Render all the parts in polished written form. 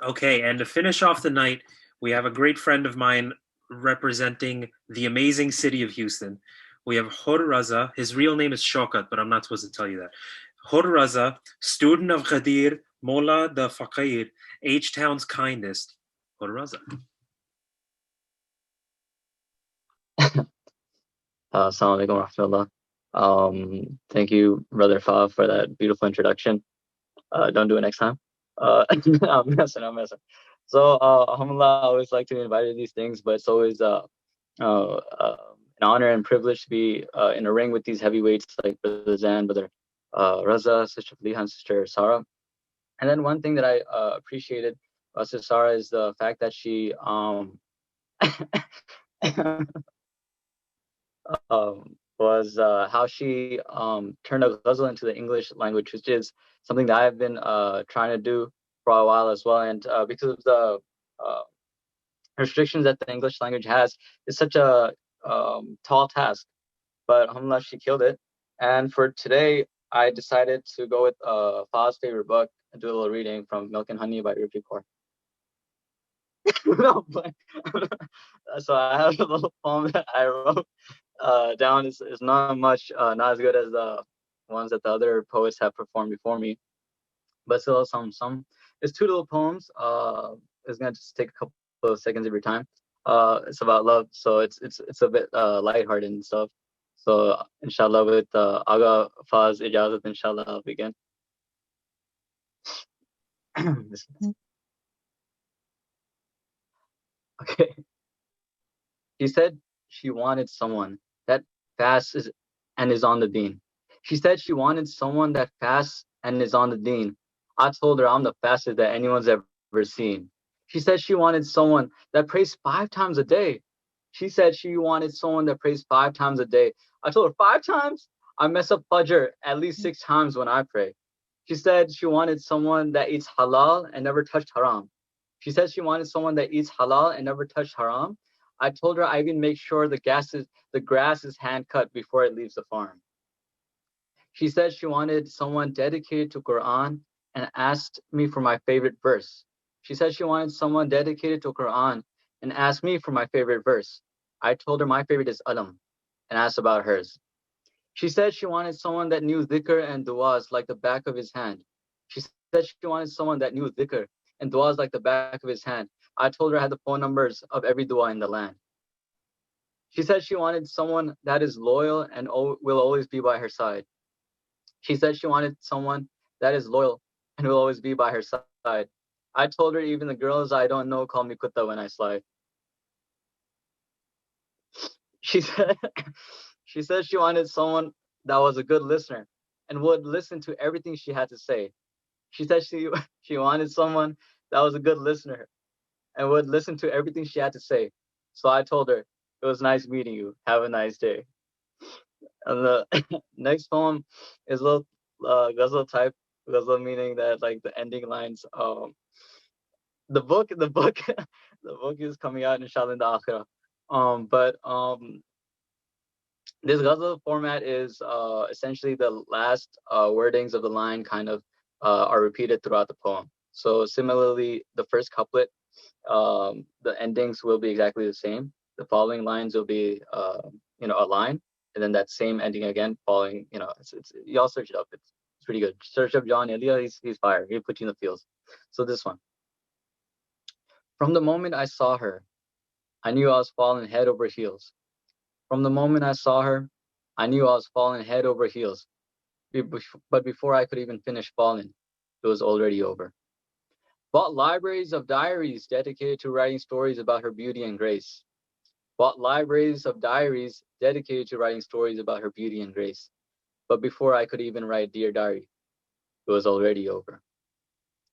Okay, and to finish off the night, we have a great friend of mine representing the amazing city of Houston. We have Raza. His real name is Shokat, but I'm not supposed to tell you that. Raza, student of Ghadir, Mola the Faqir, H-Town's kindest. Raza. Assalamu alaikum warahmatullah. Thank you, Brother Fa, for that beautiful introduction. Don't do it next time. I'm messing. So, alhamdulillah, I always like to invite these things, but it's always an honor and privilege to be in a ring with these heavyweights like Brother Zan, Brother Raza, Sister Faliha, Sister Sarah. And then one thing that I appreciated about Sister Sarah is the fact that she was how she turned a ghazal into the English language, which is something that I've been trying to do for a while as well. And because of the restrictions that the English language has, it's such a tall task. But alhamdulillah, she killed it. And for today, I decided to go with Fa's favorite book and do a little reading from Milk and Honey by Rupi Kaur. No, but so I have a little poem that I wrote down. Is not much, not as good as the ones that the other poets have performed before me, but still some. It's two little poems. It's gonna just take a couple of seconds every time. It's about love, so it's a bit lighthearted and stuff. So inshallah, with Aga Faz ijazat, inshallah, I'll begin. Okay. She said she wanted someone that fasts and is on the deen. She said she wanted someone that fasts and is on the deen. I told her I'm the fastest that anyone's ever seen. She said she wanted someone that prays 5 times a day. She said she wanted someone that prays 5 times a day. I told her 5 times? I mess up Fajr at least 6 times when I pray. She said she wanted someone that eats halal and never touched haram. She said she wanted someone that eats halal and never touched haram. I told her I even make sure the grass is hand cut before it leaves the farm. She said she wanted someone dedicated to Quran and asked me for my favorite verse. She said she wanted someone dedicated to Quran and asked me for my favorite verse. I told her my favorite is Alam and asked about hers. She said she wanted someone that knew dhikr and du'as like the back of his hand. She said she wanted someone that knew dhikr and du'as like the back of his hand. I told her I had the phone numbers of every dua in the land. She said she wanted someone that is loyal and will always be by her side. She said she wanted someone that is loyal and will always be by her side. I told her even the girls I don't know call me Kutta when I slide. She said she said she wanted someone that was a good listener and would listen to everything she had to say. She said she wanted someone that was a good listener and would listen to everything she had to say. So I told her, it was nice meeting you. Have a nice day. And the next poem is a little ghazal type, ghazal meaning that like the ending lines. The book, the book is coming out inshallah in the akhirah. But this ghazal format is essentially the last wordings of the line kind of are repeated throughout the poem. So similarly, the first couplet, the endings will be exactly the same. The following lines will be, a line, and then that same ending again, following, it's y'all search it up. It's pretty good. Search up John Elia. He's fire. He'll put you in the fields. So this one. From the moment I saw her, I knew I was falling head over heels. From the moment I saw her, I knew I was falling head over heels. But before I could even finish falling, it was already over. Bought libraries of diaries dedicated to writing stories about her beauty and grace. Bought libraries of diaries dedicated to writing stories about her beauty and grace. But before I could even write Dear Diary, it was already over.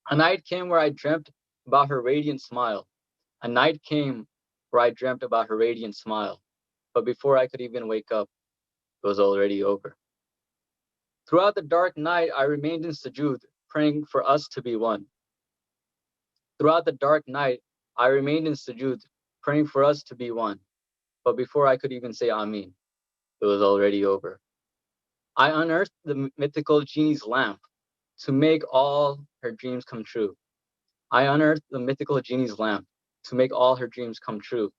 A night came where I dreamt about her radiant smile. A night came where I dreamt about her radiant smile. But before I could even wake up, it was already over. Throughout the dark night, I remained in sujood, praying for us to be one. Throughout the dark night, I remained in sujood, praying for us to be one. But before I could even say Ameen, it was already over. I unearthed the mythical genie's lamp to make all her dreams come true. I unearthed the mythical genie's lamp to make all her dreams come true.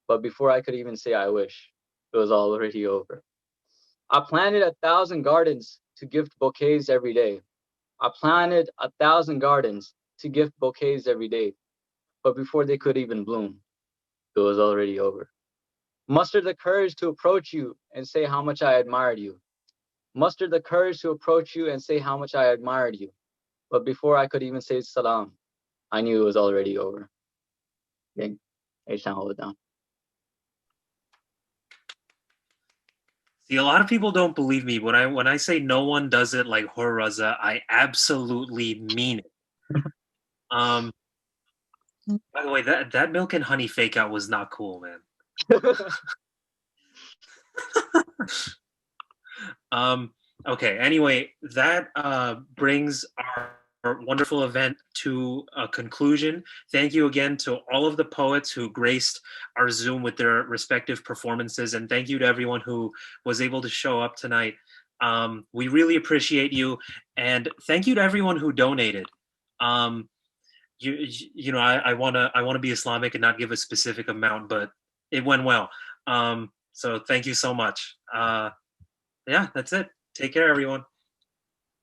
But before I could even say I wish, it was already over. I planted 1,000 gardens to gift bouquets every day. I planted 1,000 gardens to gift bouquets every day. But before they could even bloom, it was already over. Muster the courage to approach you and say how much I admired you. Muster the courage to approach you and say how much I admired you. But before I could even say salam, I knew it was already over. Gang, H-Town, hold it down. See, a lot of people don't believe me when I say no one does it like Hor Raza. I absolutely mean it. By the way, that milk and honey fake out was not cool, man. Okay. Anyway, that brings our wonderful event to a conclusion. Thank you again to all of the poets who graced our Zoom with their respective performances, and thank you to everyone who was able to show up tonight. We really appreciate you, and thank you to everyone who donated. You know, I wanna be Islamic and not give a specific amount, but it went well. So thank you so much. Yeah, that's it. Take care, everyone.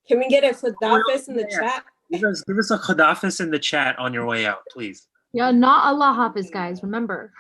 Can we get a khudafis in the chat? Give us a khudafis in the chat on your way out, please. Yeah, not Allah Hafiz, guys. Remember.